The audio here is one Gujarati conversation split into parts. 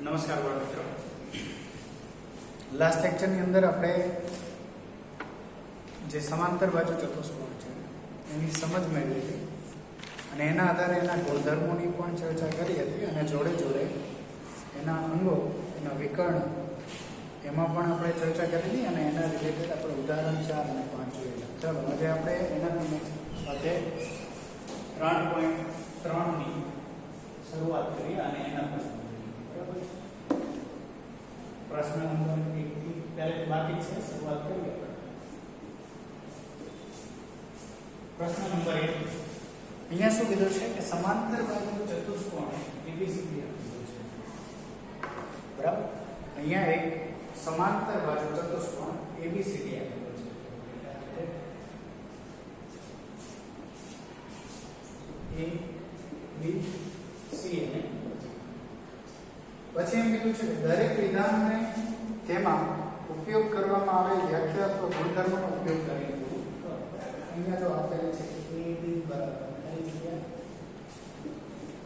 નમસ્કાર બાળ મિત્રો, લાસ્ટ લેક્ચરની અંદર આપણે જે સમાંતર બાજુ ચતુષ્કોણ છે એની સમજ મેળવી હતી અને એના આધારે એના ગુણધર્મોની પણ ચર્ચા કરી હતી અને જોડે જોડે એના અંગો, એના વિકર્ણ એમાં પણ આપણે ચર્ચા કરી હતી અને એના રિલેટેડ આપણે ઉદાહરણ 4 અને 5 જોયેલા. ચાલો આજે આપણે એના સાથે 3.3ની શરૂઆત કરીએ અને એના પ્રશ્નો બરાબર. પ્રશ્ન નંબર 1 થી પહેલે બાકી છે, શરૂઆત કરીએ. પ્રશ્ન નંબર 1 અહીંયા શું કીધું છે કે સમાંતર બાજુ ચતુષ્કોણ એબીસીડી આપેલું છે બરાબર. અહીંયા એક સમાંતર બાજુ ચતુષ્કોણ એબીસીડી આપેલો છે. એ બી સી અને પછી એમ કીધું છે કે દરેક વિધાનને તેમાં ઉપયોગ કરવામાં આવેલ વ્યાખ્યા અથવા ગુણધર્મનો ઉપયોગ કરીને અહીંયા જો આપેલું છે કે એ બી બરાબર કઈ જગ્યા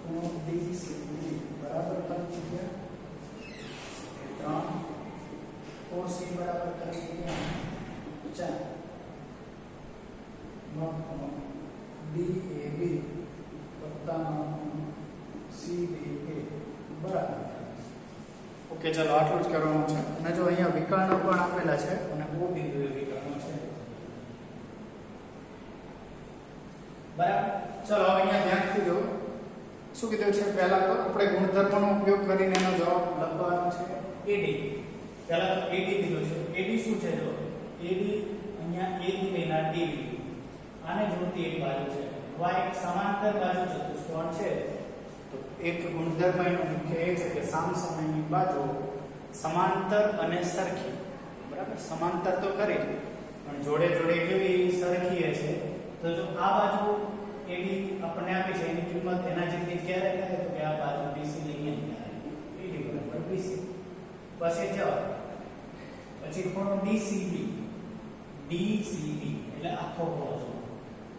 ખૂણો બી સી બરાબર કઈ જગ્યા 3 OC બરાબર કઈ જગ્યા 4 DAB CDA બરાબર. ઓકે, ચાલો આટલું જ કરવાનું છે. અને જો અહીંયા વિકર્ણો પણ આપેલા છે અને O બિંદુએ વિકર્ણો છે બરાબર. ચલો અહીંયા ધ્યાનથી જો શું કીધું છે. પહેલા તો આપણે ગુણધર્મોનો ઉપયોગ કરીને એનો જવાબ લખવાનો છે. AD પહેલા તો AD દીધો છે. AD શું છે? જો AD અહીંયા A થી લઈને D આને જોડતી એક બાજુ છે. આ એક સમાંતર બાજુ ચતુષ્કોણ છે. તો એક ગુણધર્મ એનો મુખ્ય એ છે કે સામસામેની બાજુ સમાંતર અને સરખી બરાબર. સમાંતર તો કરી પણ જોડે જોડે કેવી સરખી છે. તો જો આ બાજુ AD આપણને આપી છે એની કિંમત એના જેટલી ક્યારે થાય તો કે આ બાજુ BC લઈએ AD બરાબર BC. પછી જો પછી ખૂણો DCB એટલે આખો ખૂણો છે.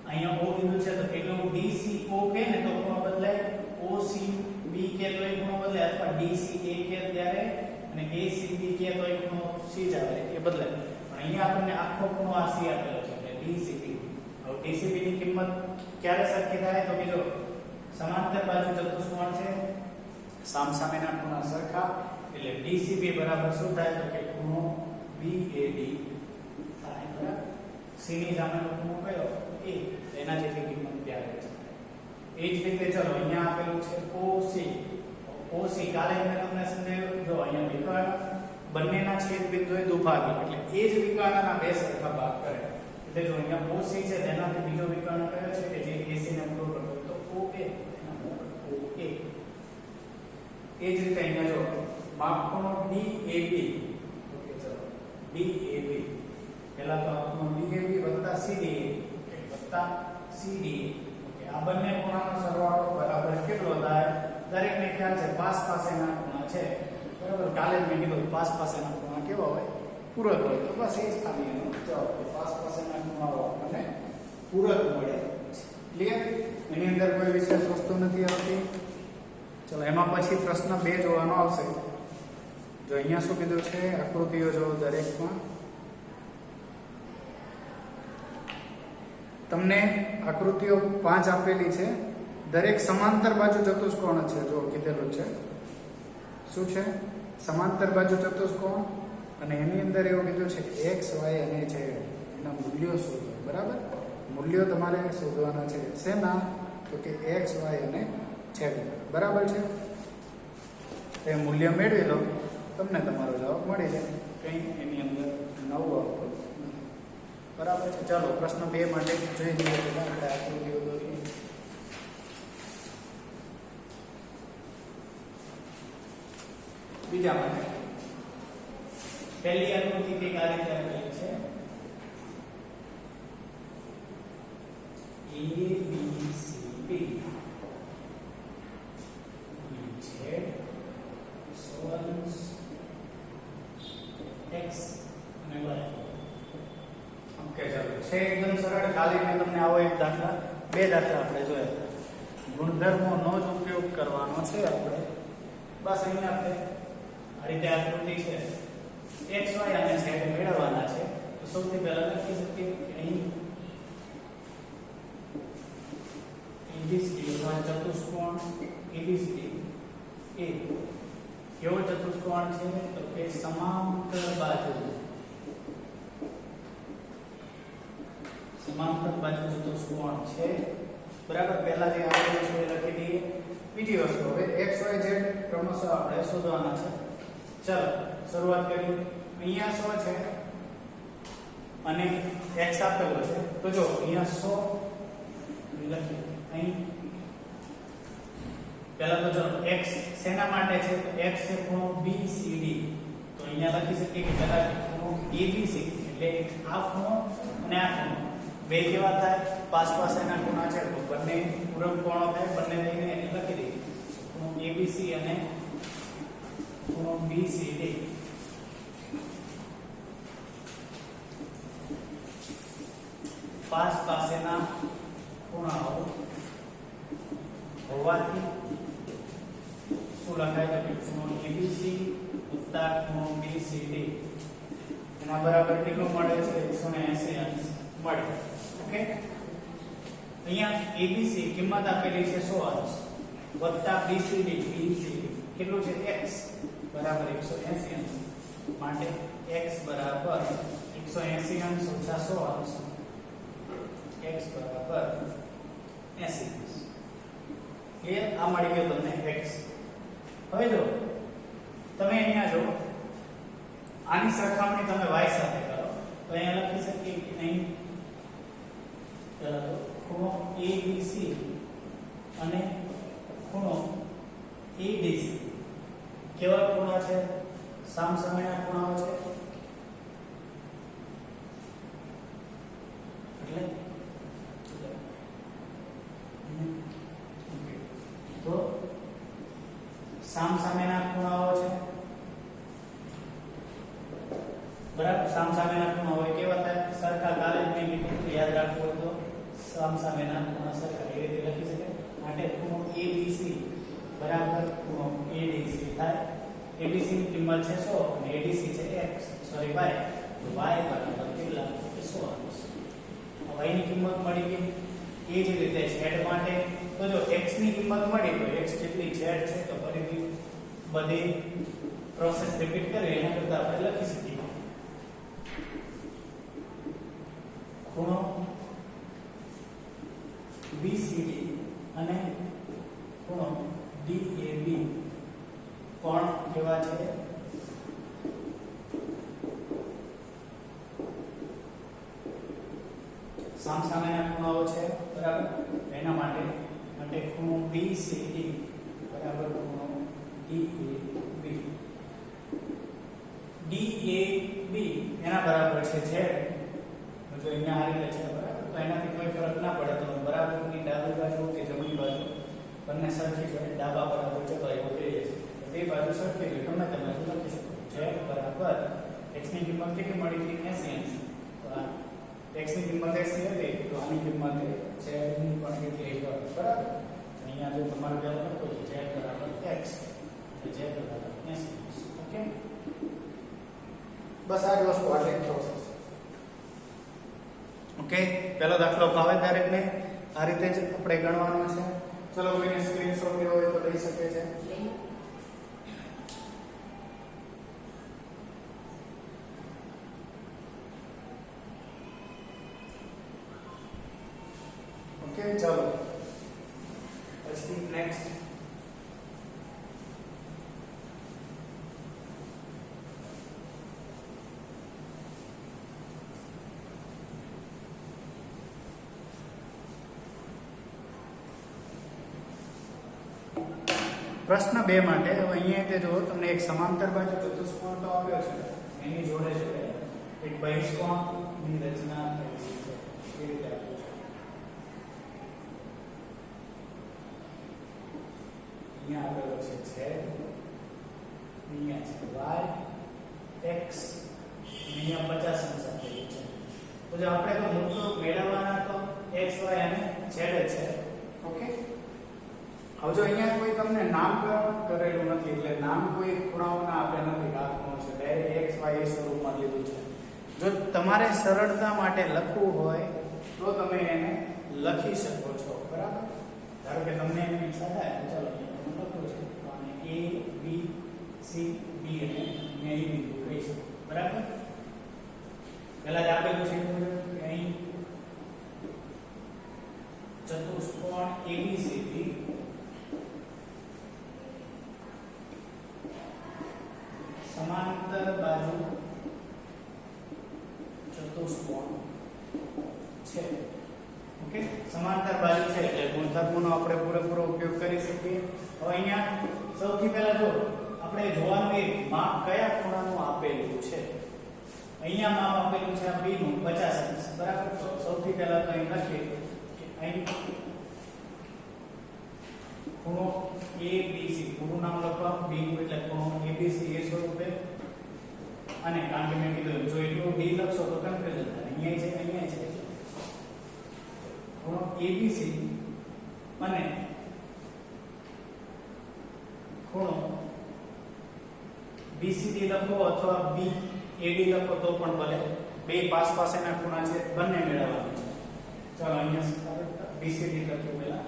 અહીંયા O બિંદુ છે તો એટલો DCO કે ને તો ખૂણો બદલાય, OCB કે તો એ ખૂણો બદલાય, અથવા DCA કે ત્યારે અને ACB કે તો એ ખૂણો C જ આવે એ બદલાય. પણ અહીંયા આપણને આખો ખૂણો આ C આપેલો છે એટલે DCB. હવે DCB ની કિંમત ક્યારે સરખી થાય તો કે જો સમાંતર બાજુ ચતુષ્કોણ છે, સામસામેના ખૂણા સરખા એટલે DCB બરાબર શું થાય તો કે ખૂણો BAD થાય બરાબર. C ની સામેનો ખૂણો કયો A, એના જેટલી કિંમત ત્યારે છે. એ જ રીતે ચલો અહીંયા આપેલું છે OC કાલે મેં તમને સમજાવ્યું. જો અહીંયા વિકર્ણ બંનેના છેદ બિંદુએ દુભાગી એટલે એ જ વિકર્ણના બે સરખા ભાગ કરે. એટલે જો અહીંયા OC છે તેનાથી બીજો વિકર્ણ કયો છે કે જે AC ને પૂરો કરતો તો OA. OA એ જ રીતે અહીંયા જો માપખૂણો DAB. ઓકે, ચલો DAB પહેલા તો આપણો DAB વત્તા CDA CD. ઓકે, આ બંને ખૂણાનો સરવાળો બરાબર કેટલો થાય? દરેકને ખ્યાલ છે પાસ પાસેના ખૂણા છે બરાબર. કાલે જ મેં કીધું પાસ પાસેના ખૂણા કેવા હોય? પૂરક હોય. તો બસ એ જ ખાલી એનો જવાબ કે પાસ પાસેના ખૂણાઓ આપણને પૂરક મળે. ક્લિયર? એની અંદર કોઈ વિશેષ વસ્તુ નથી આવતી. ચલો એમાં પછી પ્રશ્ન 2 જોવાનો આવશે. જો અહીંયા શું કીધું છે આકૃતિઓ જો દરેકમાં તમને આકૃતિઓ 5 આપેલી છે. દરેક સમાંતર બાજુ ચતુષ્કોણ છે. જો કીધેલું છે શું છે? સમાંતર બાજુ ચતુષ્કોણ. અને એની અંદર એવું કીધું છે કે x y અને z એના મૂલ્યો શોધો બરાબર. મૂલ્યો તમારે શોધવાના છે. શેના? તો કે x y અને z બરાબર છે. એ મૂલ્ય મેળવી લો, તમને તમારો જવાબ મળી જાય. કંઈ એની અંદર નવું આવતું બરાબર છે. ચાલો પ્રશ્ન 2 માટે જોઈ લઈએ. આપણે આકૃતિઓ દોરીએ. બીજા માટે પહેલી આકૃતિ કઈ આ રીતે આપેલી છે. ABCD x અને y. ઓકે, ચાલો છે એકદમ સરળ. ખાલી મેં તમને આવો એક દાખલા 2 દાખલા આપણે જોયા. ગુણધર્મોનો જ ઉપયોગ કરવાનો છે આપણે બસ અહીંયા આપણે આ રીતે આકૃતિ છે x y અને z મેળવવાના છે. તો સૌથી પહેલા લખી શકીએ કે અહીં ABCD ચતુષ્કોણ ABCD એ કેવો ચતુષ્કોણ છે તો કે સમાંતર બાજુ ચતુષ્કોણ છે. બરાબર. પહેલા જે આપેલું છે એ લખી દઈએ. બીજી વસ્તુ હવે x y z ક્રમશઃ આપણે શોધવાના છે. ચાલો શરૂઆત કરીએ. અહીંયા 100 છે અને x આપેલો છે. તો જો અહીંયા 100 લખીએ. અહીં પહેલા તો જો x શેના માટે છે તો x છે ખૂણો BCD. તો અહીંયા લખી શકીએ કે પહેલા ખૂણો ABC એટલે આ ખૂણો અને આ ખૂણો બે કેવા થાય પાસ પાસેના ખૂણા છે તો બંને પૂરક કોણો થાય. બંને લઈને લખી દઈએ ખૂણો ABC અને ખૂણો BCD. પાસ પાસેના ખૂણાઓ હોવાથી શું લખાય તો ખૂણો ABC વત્તા ખૂણો BCD એના બરાબર કેટલું મળે છે 180 અંશ મળે. ઓકે. અહીંયા ABC કિંમત આપેલી છે 100 અંશ વત્તા BCD કેટલું છે x બરાબર 180 અંશ. માટે x બરાબર 180 અંશ ઓછા 100 અંશ x બરાબર 80 અંશ. ક્લિયર? આ મળી ગયો તમને x. હવે જો તમે અહીંયા જો આની સરખામણી તમે y સાથે કરો તો અહીંયા લખી શકીએ કે અહીં ખૂણો ABC અને ખૂણો ADC કેવા ખૂણા છે? સામસામેના ખૂણાઓ છે. એટલે તો સામસામેના ખૂણાઓ છે. બરાબર. સામસામેના ખૂણા હોય કેવા થાય? સરખા. કાલે મેં કીધું યાદ રાખવું તો સામસામેના ખૂણા સરખા એ રીતે લખી શકાય. માટે ખૂણો ABC બરાબર ખૂણો ADC થાય. ABC ની કિંમત છે 100 અને ADC છે x સોરી y. તો y બરાબર કેટલા? 100 અંશ. y ની કિંમત મળી ગઈ. એ જ રીતે z માટે તો જો x ની કિંમત મળી તો x જેટલી z છે તો ફરીથી બધી પ્રોસેસ રિપીટ કરી એના કરતા આપણે લખી શકીએ ખૂણો BCD અને ખૂણો DAB કોણ કેવા છે? સામસામેના ખૂણાઓ છે. બરાબર. એના માટે ખૂણો BCD બરાબર ખૂણો DAB. DAB એના બરાબર છે z. જો અહીંયા આ રીતે છે. બરાબર. તો એનાથી કોઈ ફરક ના પડે તો બરાબરની ડાબી બાજુ કે જમણી બાજુ બંને સરખી છે. ડાબા બરાબર છે તો એવું થઈ જશે. બે બાજુ સરખી છે તમે લખી શકો z બરાબર x ની કિંમત કેટલી મળી હતી? 80 અંશ. તો આ x ની કિંમત 80 હતી તો આની કિંમત z ની પણ કેટલી હતી? બરાબર. અહીંયા જો તમારે પહેલા લખો તો z બરાબર x એટલે z બરાબર 80 અંશ. ઓકે. બસ આ જ વસ્તુ આટલી પ્રોસેસ. ઓકે. પહેલો દાખલો ભાવે દરેકને આ રીતે જ આપણે ગણવાનો છે. ચલો કોઈને સ્ક્રીનશોટ લેવો હોય તો લઈ શકે છે. ઓકે. ચલો પછી નેક્સ્ટ પ્રશ્ન 2 માટે હવે અહીંયા તે જો તમને એક સમાંતર બાજુ ચતુષ્કોણ તો આપ્યો છે એની જોડે જોડે એક બહિષ્કોણની રચના કરવી છે. એ રીતે આપ્યું છે. અહીંયા આપેલો છે z, અહીંયા છે y, x અને અહીંયા 50 અંશ આપેલું છે. તો જો આપણે તો મૂળભૂત મેળવવાના તો x y અને z છે. ઓકે. હવે જો અહીંયા કોઈ તમને નામકરણ કરેલું નથી, એટલે નામ કોઈ ખૂણાઓના આપ્યા નથી, આ ખૂણો છે, ડાયરેક્ટ x y એ સ્વરૂપમાં લીધું છે. જો તમારે સરળતા માટે લખવું હોય તો તમે એને લખી શકો છો, બરાબર. ધારો કે તમને એની ઈચ્છા થાય તો ચાલો અહીંયા લખું છું તો આને a b c d અને મેં એ બિંદુ કહી શકું, બરાબર. પહેલા જ આપેલું છે કે અહીં ચતુષ્કોણ ABC થી સમાંતર બાજુ ચતુષ્કોણ છે. ઓકે, સમાંતર બાજુ છે એટલે ગુણધર્મોનો આપણે પૂરેપૂરો ઉપયોગ કરી શકીએ. હવે અહીંયા સૌથી પહેલા જો આપણે જોવાનું એક માપ કયા ખૂણાનું આપેલું છે. અહીંયા માપ આપેલું છે આ b નું 50°, બરાબર. તો સૌથી પહેલા તો અહીં લખીએ કે અહીં ખૂણો ABC, પૂરું નામ લખવા, b નું એટલે ખૂણો ABC એ સ્વરૂપે. અને કારણ કે મેં કીધું જો એટલું d લખશો તો કન્ફ્યુઝન થાય. અહીંયા છે ખૂણો ABC અને ખૂણો BCD લખો અથવા BAD લખો તો પણ ભલે, બે પાસેના ખૂણા છે બંને મેળવવાના છે. ચાલો અહીંયા BCD લખ્યું પહેલા,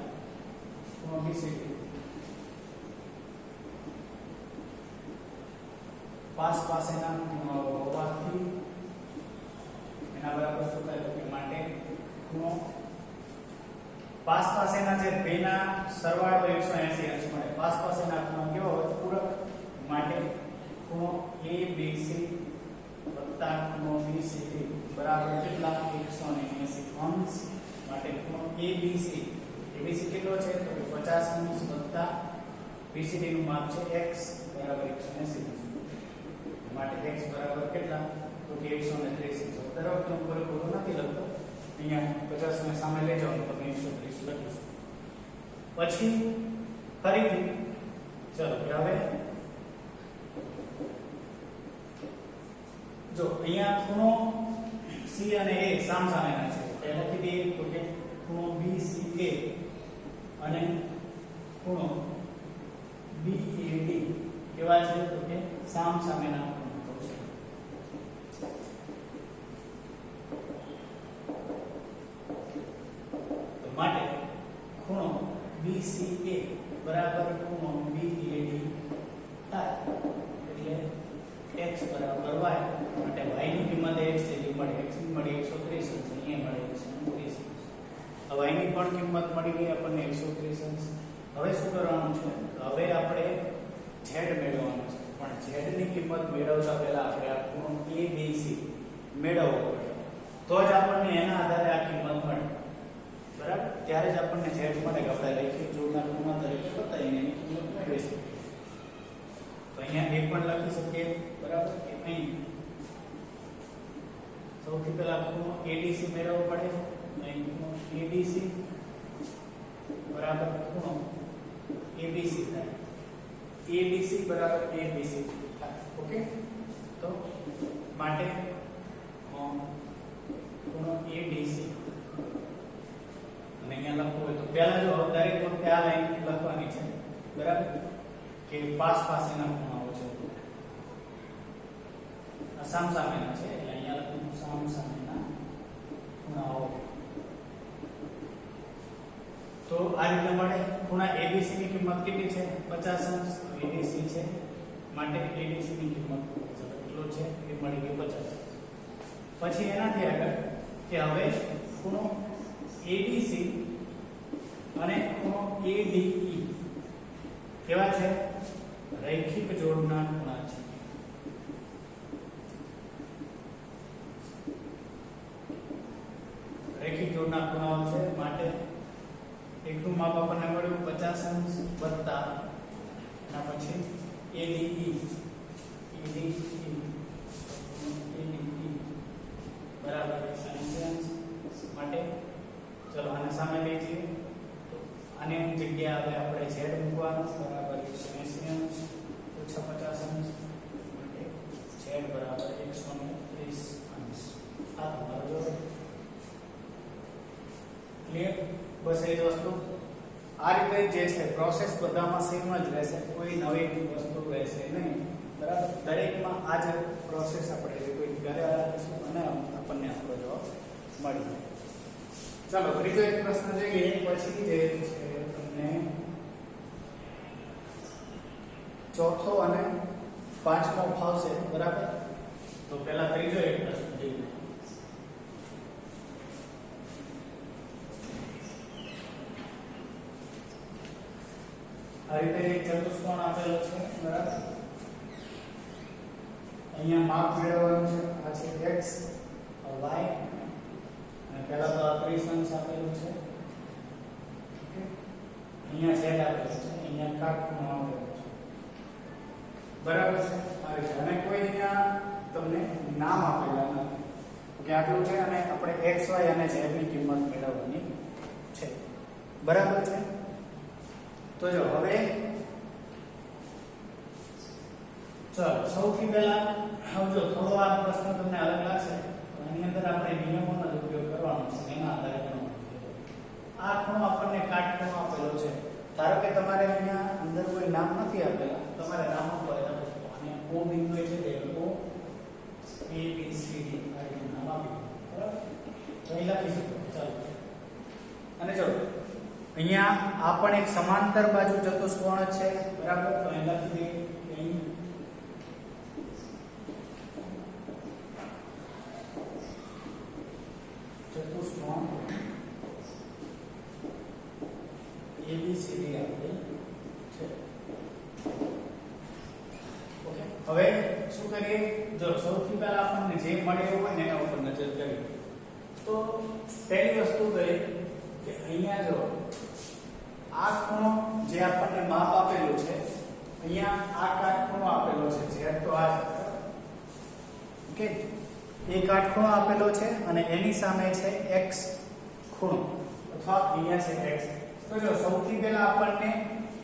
ખૂણો BCD પાસેના ખૂણાઓ હોવાથી એના બરાબર શું થાય કે માટે ખૂણો પાસેના જે બેના સરવાળો 180 મળે. પાસેના ખૂણા કેવો હોય? પૂરક. માટે ખૂણો ABC વત્તા ખૂણો BCD બરાબર કેટલા? 180°. માટે ખૂણો ABC કેટલો છે? તો 50° વત્તા BCD નું માપ છે x બરાબર 180°. માટે x બરાબર કેટલા? તો કે 130. દરેક હું પૂરેપૂરું નથી લખતો, અહીંયા 50 ને સામે લઈ જાઓ તો 130 લખીશું. પછી ફરીથી ચલો હવે જો અહીંયા ખૂણો C અને A સામસામેના છે. પહેલાથી બે તો કે ખૂણો BCA અને ખૂણો BAD કેવા છે? તો કે સામસામેના ખૂણો છે. તો માટે ખૂણો BCA બરાબર ખૂણો BAD થાય એટલે x બરાબર y. માટે y ની કિંમત x જેટલી મળે. x ની મળે 130 છે, અહીંયા મળે 130. હવે y ની પણ કિંમત મળી ગઈ આપણને 130. હવે શું કરવાનું છે? હવે આપણે z મેળવવાનું છે. પણ z ની કિંમત મેળવતા પહેલા આપણે આ ખૂણો ABC મેળવવો પડે, તો જ આપણને એના આધારે આ કિંમત મળે, બરાબર. ત્યારે જ આપણને z મળે કે આપણે રેખીય જોડના ખૂણા તરીકે બતાવીને એની કિંમત મેળવી શકીએ. તો અહીંયા એક પણ લખી શકીએ, બરાબર. કે અહીં સૌથી પહેલા ખૂણો ADC મેળવવો પડે. અહીં ખૂણો ADC બરાબર ખૂણો ABC થાય. ABC બરાબર ABC થાય. ઓકે, તો માટે ખૂણો ADC અને અહીંયા લખવું હોય તો પહેલા જો દરેક વખતે આ લાઈન લખવાની છે, બરાબર. કે પાસેના ખૂણાઓ છે, આ સામસામેના છે એટલે અહીંયા લખું સામસામેના ખૂણાઓ. તો આ રીતે મળે. ખૂણા ABC ની કિંમત કેટલી છે? 50°. ADC છે માટે ADC ની કિંમત કેટલો છે? એ મળી ગઈ 50. પછી એનાથી આગળ કે હવે ખૂણો ADC અને ખૂણો ADE કેવા છે? રૈખિક જોડના ખૂણા છે. રૈખિક જોડના ખૂણાઓ છે માટે એકનું માપ આપણને મળ્યું 50° વત્તા એના પછી ADE બરાબર 180°. માટે ચલો આને સામે લઈ જઈએ તો આની જગ્યા હવે આપણે z મૂકવાનું બરાબર 180° ઓછા 50°. માટે z બરાબર 130°. આ તમારો જવાબ. ક્લિયર? બસ એ જ વસ્તુ આ રીતે જે છે પ્રોસેસ બધામાં સેમ જ રહેશે, કોઈ નવી વસ્તુ રહેશે નહીં, બરાબર. દરેકમાં આ જ પ્રોસેસ આપણે કોઈ ઘરે રાખીશું અને આપણને આપણો જવાબ મળી જાય. ચાલો ત્રીજો એક પ્રશ્ન જોઈએ, પછી જે છે તમને ચોથો અને પાંચમો ફાવશે, બરાબર. તો પહેલા ત્રીજો એક પ્રશ્ન જોઈએ. આ રીતે એક ચતુષ્કોણ આપેલો છે, બરાબર. અહીંયા માપ મેળવવાનું છે. આ છે x, y, અને પહેલા તો આ ત્રિસંસ આપેલું છે. ઓકે, અહીંયા z આપેલું છે, અહીંયા કાટખૂણો આપેલો છે, બરાબર છે. આ રીતે અને કોઈ અહીંયા તમને નામ આપેલા નથી કે આટલું છે અને આપણે x, y અને z ની કિંમત મેળવવાની છે, બરાબર છે. તો જો હવે ચાલો સૌથી પહેલા જો થોડો આ પ્રશ્ન તમને અલગ લાગશે, એની અંદર આપણે નિયમોનો જ ઉપયોગ કરવાનો છે, એના આધારે ગણવાનું છે. આ ખૂણો આપણને કાટખૂણો આપેલો છે. ધારો કે તમારે અહીંયા અંદર કોઈ નામ નથી આપેલા, તમારે નામ આપવા અને O બિંદુ છે તે O A B C D આ રીતે નામ આપી, બરાબર. તો એ લખી શકો. ચાલો અને જો અહીંયા આ પણ એક સમાંતર બાજુ ચતુષ્કોણ છે, બરાબર. તો અહીં લખી દઈએ કે અહીં ચતુષ્કોણ ABCD આપેલ છે. ઓકે, હવે શું કરીએ? જો સૌથી પહેલા આપણને જે મળે એવું હોય ને એના ઉપર નજર કરીએ. તો પહેલી વસ્તુ કહીએ કે અહીંયા જો આ ખૂણો જે આપણને માપ આપેલું છે, અહીંયા આ કાટખૂણો આપેલો છે, જે તો આ છે, ઓકે. એ કાટખૂણો આપેલો છે અને એની સામે છે x ખૂણો અથવા અહીંયા છે x. તો જો સૌથી પહેલા આપણને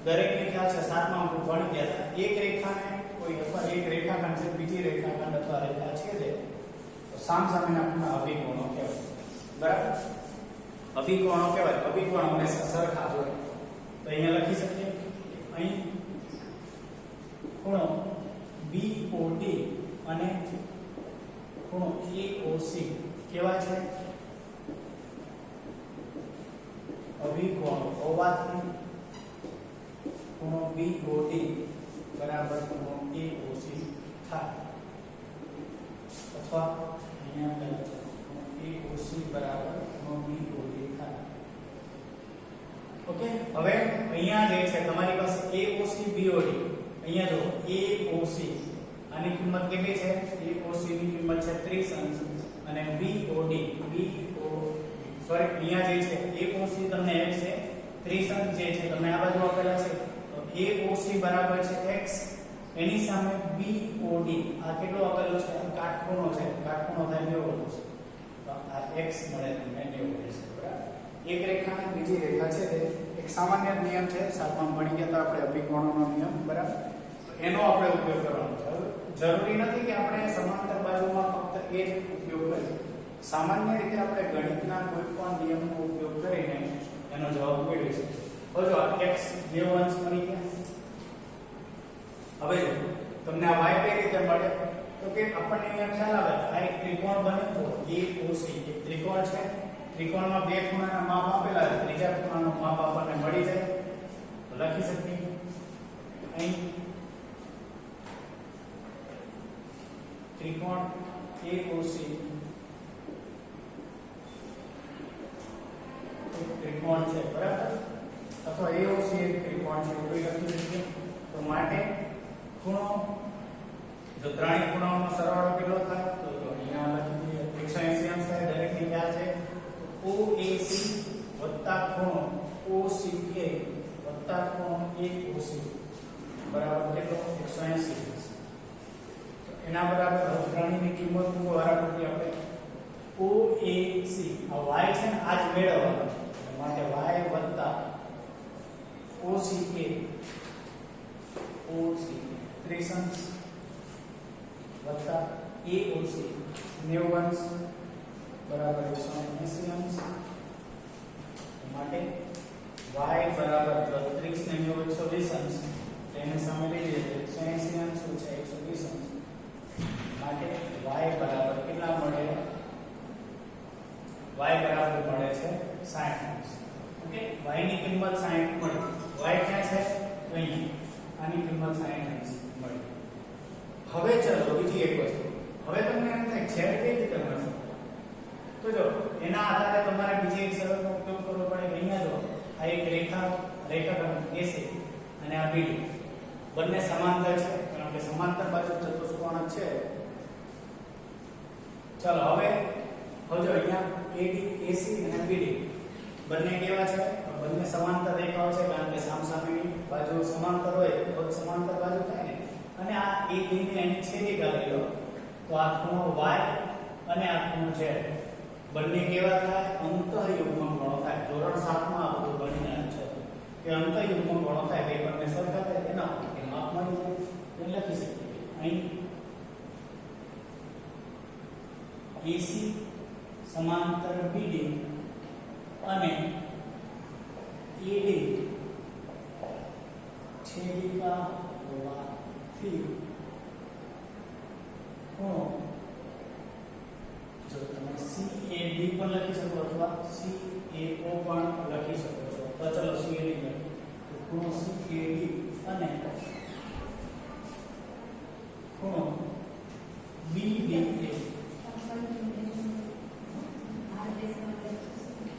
દરેકની ખ્યાલ છે, સાતમા આપણે ભણી ગયા હતા, એક રેખાને કોઈ અથવા એક રેખાખંડ છે બીજી રેખાખંડ અથવા રેખા છેદે તો સામસામેના ખૂણા અભિકોણો કહેવાય, બરાબર. અભિકોણો કહેવાય. અભિકોણ હંમેશા સરખા જ હોય. તો અહીંયા લખી શકીએ અહીં ખૂણો BOD અને ખૂણો AOC કેવા છે? અભિકોણ હોવાથી ખૂણો BOD બરાબર ખૂણો AOC થાય, અથવા અહીંયા AOC બરાબર ખૂણો BOD થાય. ઓકે, હવે અહીંયા જે છે તમારી પાસે AOC BOD, અહીંયા જો AOC આની કિંમત કેટલી છે? AOC ની કિંમત છે 30 અંશ અને BOD અહીંયા જે છે AOC તમને x છે, 30 અંશ જે છે તમને આ બાજુ આપેલા છે, તો AOC બરાબર છે x, એની સામે BOD આ કેટલો આપેલો છે? કાટખૂણો છે, કાટખૂણો થાય 90 છે, તો આ x મળે તમને 90 છે, બરાબર. એક રેખા અને બીજી રેખા છે તે એક સામાન્ય નિયમ છે, સાતમા ભણી ગયા હતા આપણે અભિકોણોનો નિયમ, બરાબર. તો એનો આપણે ઉપયોગ કરવાનો છે. જરૂરી નથી કે આપણે સમાંતર બાજુમાં ફક્ત એ જ ઉપયોગ કરીએ. સામાન્ય રીતે આપણે ગણિતના કોઈ પણ નિયમનો ઉપયોગ કરીને એનો જવાબ મેળવી શકીએ. હવે જો આ x જેવો અંશ મળી ગયા. હવે જો તમને આ y કઈ રીતે મળે? તો કે આપણને અહીંયા ખ્યાલ આવે આ એક ત્રિકોણ બને તો AOC એક ત્રિકોણ છે. ત્રિકોણમાં બે ખૂણાના માપ આપેલા છે, ત્રીજા ખૂણાનું માપ આપણને મળી જાય તો લખી શકીએ અહીં ત્રિકોણ AOC એક ત્રિકોણ છે, બરાબર. અથવા AOC એક ત્રિકોણ છે એવું લખી શકીએ. તો માટે ખૂણો જો ત્રણેય ખૂણાઓનો સરવાળો કેટલો થાય? તો અહીંયા લખી દઈએ 180 અંશ થાય. દરેકની ખ્યાલ છે OAC વત્તા ખૂણો OCK વત્તા ખૂણો AOC બરાબર કેટલો? 180. એના બરાબર ત્રણેયની કિંમત મૂકો વારાફરતી આપણે OAC આ y છે ને આ જ મેળવવાનો છે, માટે y વત્તા OCK 30 અંશ વત્તા AOC 90 અંશ બરાબર 180 અંશ, માટે y બરાબર 30 ને 120 અંશ તેની સામે લઈ લઈએ 180 અંશ શું છે 120 અંશ માટે y બરાબર કેટલા મળે y બરાબર મળે છે 60 અંશ ઓકે y ની કિંમત 60 મળી y ક્યાં છે તો અહીંયા આની કિંમત 60 અંશ મળી હવે ચલો બીજી એક વસ્તુ હવે તમને એમ થાય છેદ કઈ રીતે મળશે તો જો એના આધારે તમારે બીજી એક શરતનો ઉપયોગ કરવો પડે અહીંયા જો આ એક રેખાખંડ AC અને આ BD બંને સમાંતર છે કારણ કે સમાંતર બાજુ ચતુષ્કોણ છે ચલો હવે જો અહીંયા AD AC અને BD બંને કેવા છે બંને સમાંતર રેખાઓ છે કારણ કે સામસામેની બાજુ સમાંતર હોય તો સમાંતર બાજુ થાય ને અને આ AD ને એની છેદિકા લઈ લો તો આ ખૂણો y અને આ ખૂણો z બંને કેવા થાય અંતઃયુગ્મ કોણો થાય ધોરણ 7 માં આ બધું ભણીને છે કે અંતઃયુગ્મ કોણો થાય બે બંને સરખા થાય તેના કે માપ મળી જાય એ લખી શકીએ અહીં AC સમાંતર BD અને AD છેદિકા હોવાથી ખૂણો જો તમે CAD પણ લખી શકો અથવા CAO પણ લખી શકો છો તો ચલો CAD લખીએ તો ખૂણો CAD અને ખૂણો BDA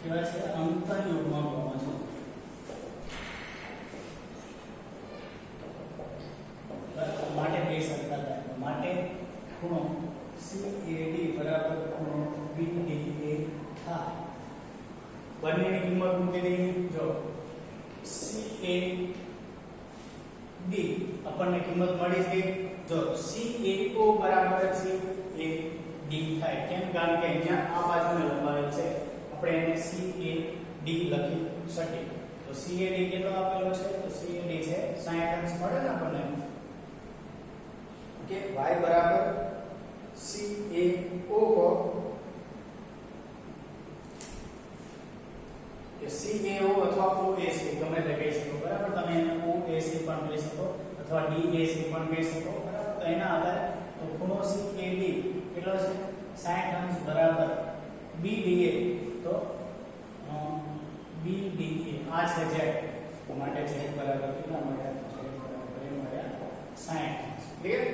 કેવા છે અંતઃયુગ્મ કોણ છે માટે બે સરખા થાય માટે ખૂણો CAD બરાબર ખૂણો BDA થાય બંનેની કિંમત મૂકી દઈએ જો CAD આપણને કિંમત મળી ગઈ જો CAO બરાબર CAD થાય કેમ કારણ કે અહીંયા આ બાજુને લંબાવેલ છે આપણે એને CAD લખી શકીએ તો CAD કેટલો આપેલો છે તો CAD છે 60 અંશ મળે ને આપણને ઓકે y બરાબર CAO કે CAO અથવા OAC ગમે તે કહી શકો બરાબર તમે એને OAC પણ કહી શકો અથવા DAC પણ કહી શકો બરાબર તો એના આધારે તો ખૂણો CAD કેટલો છે 60 અંશ બરાબર BDA તો BDA આ છે z માટે z બરાબર કેટલા મળ્યા z બરાબર મળ્યા 60 ક્લિયર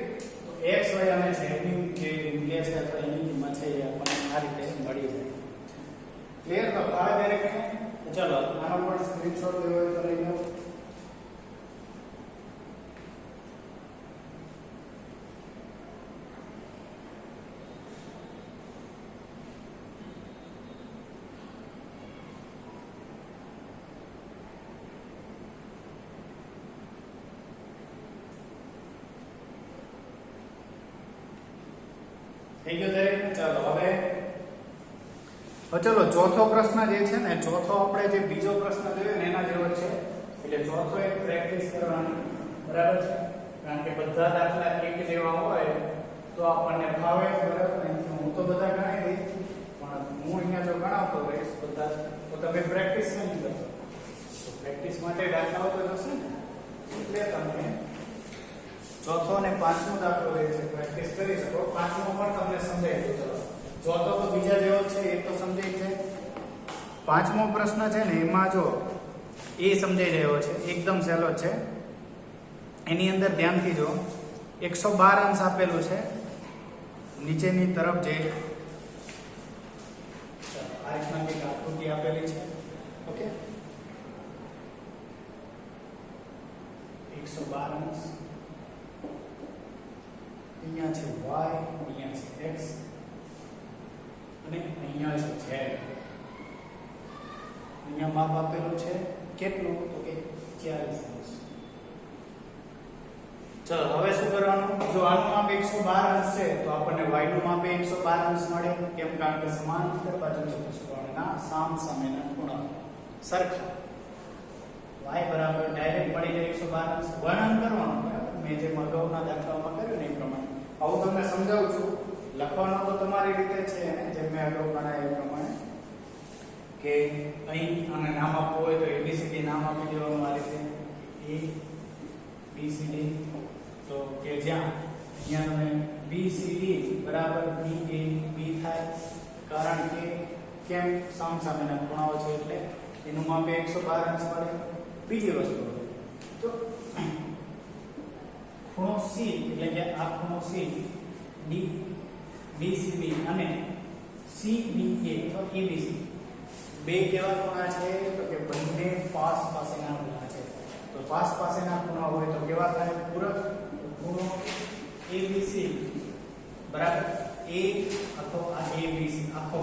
તો x y અને z ની જે મૂલ્ય છે અથવા એની કિંમત છે એ આપણને આ રીતે મળી જાય ક્લિયર તો આ દરેક ચલો આનો પણ સ્ક્રીનશોટ લેવો હોય તો લઈ લો થઈ ગયો દરેક ચાલો હવે ચલો ચોથો પ્રશ્ન જે છે ને ચોથો આપણે જે બીજો પ્રશ્ન જોયો ને એના જેવો છે એટલે ચોથો એક પ્રેક્ટિસ કરવાની બરાબર છે કારણ કે બધા દાખલા એક જેવા હોય તો આપણને ફાવે બરાબર ને હું તો બધા ગણાવી દઈશ પણ હું અહીંયા જો ગણાવતો રહીશ બધા તો તમે પ્રેક્ટિસ નહીં કરશો તો પ્રેક્ટિસ માટે દાખલાઓ તો જોશે ને એટલે તમને ચોથો અને પાંચમો દાખલો રહે છે પ્રેક્ટિસ કરી શકો પાંચમો પણ તમને સમજાઈ દઉં ચલો ચોથો તો બીજા જેવો છે એ તો સમજાઈ જાય પાંચમો પ્રશ્ન છે ને એમાં જો એ સમજાઈ રહ્યો છે એકદમ સહેલો છે એની અંદર ધ્યાનથી જો 112 અંશ આપેલું છે નીચેની તરફ જે આ રીતના એક આકૃતિ આપેલી છે ઓકે 112 અંશ અહીંયા છે y અહીંયા છે x અને અહીંયા છે z અહીંયા માપ આપેલું છે કેટલું તો કે 40 અંશ ચલો હવે શું કરવાનું જો આનું માપ 112 અંશ છે તો આપણને y નું માપ 112 અંશ મળે કેમ કારણ કે સમાંતર બાજુ ચતુષ્કોણના સામસામેના ખૂણા સરખા y બરાબર ડાયરેક્ટ મળી જાય 112 અંશ વર્ણન કરવાનું બરાબર મેં જે અગાઉના દાખલામાં કર્યું ને એ પ્રમાણે આવું તમને સમજાવું છું લખવાનો તો તમારી રીતે છે ને જેમ મેં અગાઉ ગણાવ્યું એ પ્રમાણે કે કે અહીં આને નામ આપવું હોય તો ABCD નામ આપી દેવાનું આ રીતે ABCD, તો કે જ્યાં અહીંયા તમે BCD બરાબર BAB થાય, કારણ કે કેમ સામસામેના ખૂણાઓ છે એટલે એનું માપ 112 અંશ મળે. બીજી વસ્તુ તો ખૂણો C એટલે કે આ ખૂણો C BCD અને CBA તો ABC બે કેવા ખૂણા છે તો કે બંને પાસ પાસેના ખૂણા છે. તો પાસ પાસેના ખૂણા હોય તો કેવા થાય? પૂરક. ખૂણો ABC બરાબર A અથવા આ ABC આખો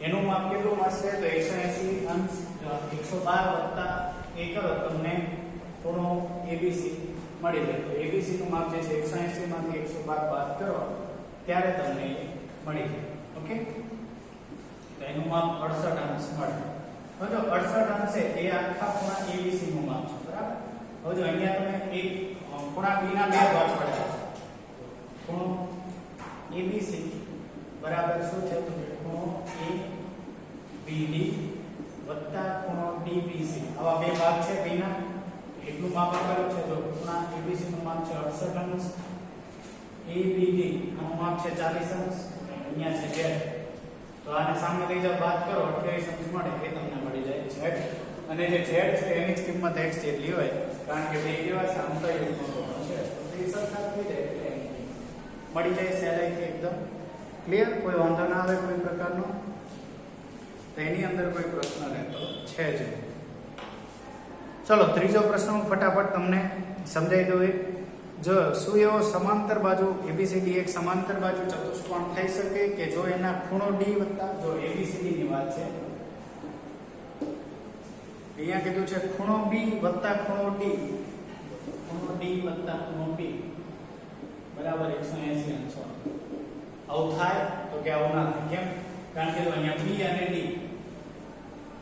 એનું માપ કેટલું મળશે? તો 180 અંશ. 112 + 1 કરો તમને ખૂણો ABC મળી જાય. તો ABC નું માપ જે છે 180 માંથી 112 બાદ કરો ત્યારે તમને મળી જાય. ઓકે, તો એનું માપ 68 અંશ મળે. હવે જો 68 અંશ છે એ આખા ખૂણા ABC નું માપ છે બરાબર. હવે જો અહીંયા તમે એક ખૂણા B ના બે ભાગ પડ્યા છે. ખૂણો ABC બરાબર શું છે? તો ખૂણો ABD વત્તા ખૂણો DBC આવા બે ભાગ છે B ના. એટલું માપ આપેલું છે. તો ખૂણા ABC નું માપ છે 68 અંશ, ABD નું માપ છે 40 અંશ, અહીંયા છે Z. તો આને સામે લઈ જાવ બાદ કરો 28 અંશ મળે એ તમને મળી જાય Z. અને જે Z છે એની જ કિંમત x જેટલી હોય, કારણ કે બે કેવા છે આમ તો છે તો તે સરખા થઈ જાય એટલે મળી જાય સહેલાઈથી એકદમ ક્લિયર. કોઈ વાંધો ના આવે કોઈ પ્રકારનો, તો એની અંદર કોઈ પ્રશ્ન રહેતો છે જ. ચલો ત્રીજો પ્રશ્ન હું ફટાફટ તમને સમજાવી દઉં. જો શું એવો સમાંતર બાજુ ABCD એક સમાંતર બાજુ ચતુષ્કોણ થઈ શકે કે જો એના ખૂણો D વત્તા, જો ABCD ની વાત છે અહીંયા કીધું છે ખૂણો B વત્તા ખૂણો D, ખૂણો D વત્તા ખૂણો B બરાબર 180 અંશ. આવું થાય તો કે આવું ના થાય. કેમ? કારણ કે અહીંયા B અને D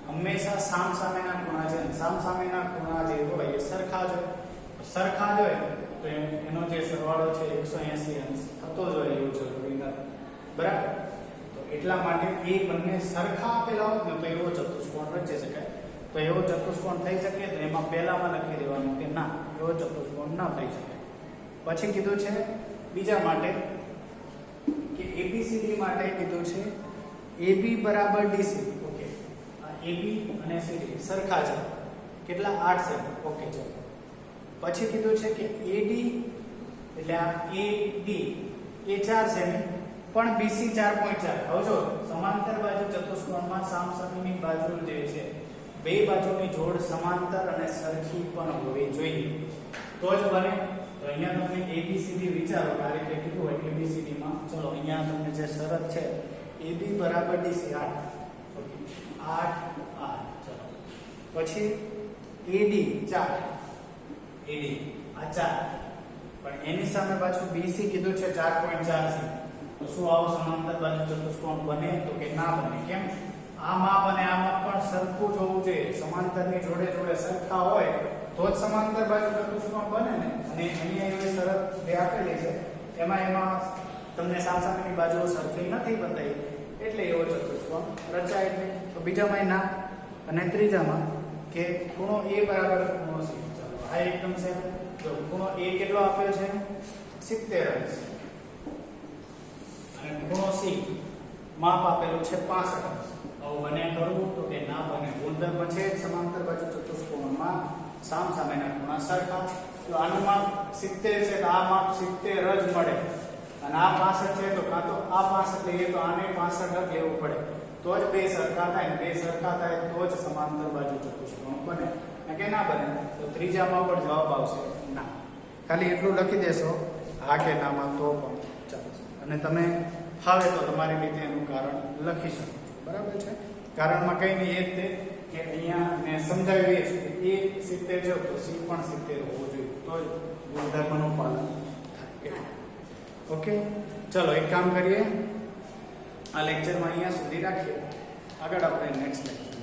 હંમેશા સામસામેના ખૂણા છે. સામસામેના ખૂણા જે હોય એ સરખા જ હોય. સરખા જ હોય તો એનો જે સરવાળો છે 180 અંશ થતો જ હોય એવું જરૂરી નથી બરાબર. તો એટલા માટે એ બંને સરખા આપેલા હોત ને તો એવો ચતુષ્કોણ રચી શકાય. તો એવો ચતુષ્કોણ થઈ શકે તો એમાં પહેલામાં લખી દેવાનું કે ના, એવો ચતુષ્કોણ ના થઈ શકે. પછી કીધું છે બીજા માટે કે ABCD માટે કીધું છે AB બરાબર DC. ઓકે, આ AB અને CD સરખા છે. કેટલા? 8 છે. ઓકે ચલો. પછી કીધું છે કે AD એટલે આ AD એ 4 છે પણ BC 4.4. હવે જો સમાંતર બાજુ ચતુષ્કોણમાં સામસામેની બાજુ જે છે બે બાજુની જોડ સમાંતર અને સરખી પણ હોવી જોઈએ તો જ બને. તો અહીંયા તમે ABCD વિચારો આ રીતે કીધું હોય ABCD માં. ચલો અહીંયા તમને જે શરત છે AB બરાબર DC 8. ઓકે 8 8. ચલો પછી AD 4, AD આ 4 પણ એની સામે પાછું BC કીધું છે 4.4 છે. તો શું આવો સમાંતર બાજુ ચતુષ્કોણ બને? તો કે ના બને. કેમ? આ માપ અને આ માપ પણ સરખું જ હોવું જોઈએ. સમાંતરની જોડે જોડે સરખા હોય તો જ સમાંતર બાજુ ચતુષ્કોણ બને ને. અને અહીંયા એવી શરત જે આપેલી છે એમાં તમને સામસામેની બાજુઓ સરખી નથી બતાવી એટલે એવો ચતુષ્કોણ રચાય નહીં. તો બીજામાં ના. અને ત્રીજામાં કે ખૂણો A બરાબર ખૂણો C. ચાલો આ એકદમ છે. જો ખૂણો A કેટલો આપ્યો છે? 70 અંશ. અને ખૂણો C માપ આપેલું છે 65 અંશ. આવું બને કરવું તો કે ના બને. ગુણધર્મ છે સમાંતર બાજુ ચતુષ્કોણમાં સામસામેના ખૂણા સરખા. જો આનું માપ 70 છે તો આ માપ 70 જ મળે. અને આ 65 છે તો કાં તો આ 65 લઈએ તો આને 65 જ લેવું પડે તો જ બે સરખા થાય. બે સરખા થાય તો જ સમાંતર બાજુ ચતુષ્કોણ બને. કે ના બને તો ત્રીજામાં પણ જવાબ આવશે ના. ખાલી એટલું લખી દેશો હા કે નામાં તો પણ ચાલશે. અને તમે ફાવે તો તમારી રીતે એનું કારણ લખી શકો છો. બરાબર છે? કારણમાં કઈ નહીં એ જ તે કે અહીંયા મેં સમજાવી છે કે A 70 જો તો C પણ 70 હોવું જોઈએ તો જ ગુણધર્મનું પાલન થાય. ઓકે ચલો એક કામ કરીએ, આ લેક્ચરમાં અહીંયા સુધી રાખીએ. આગળ આપણે નેક્સ્ટ લેક્ચર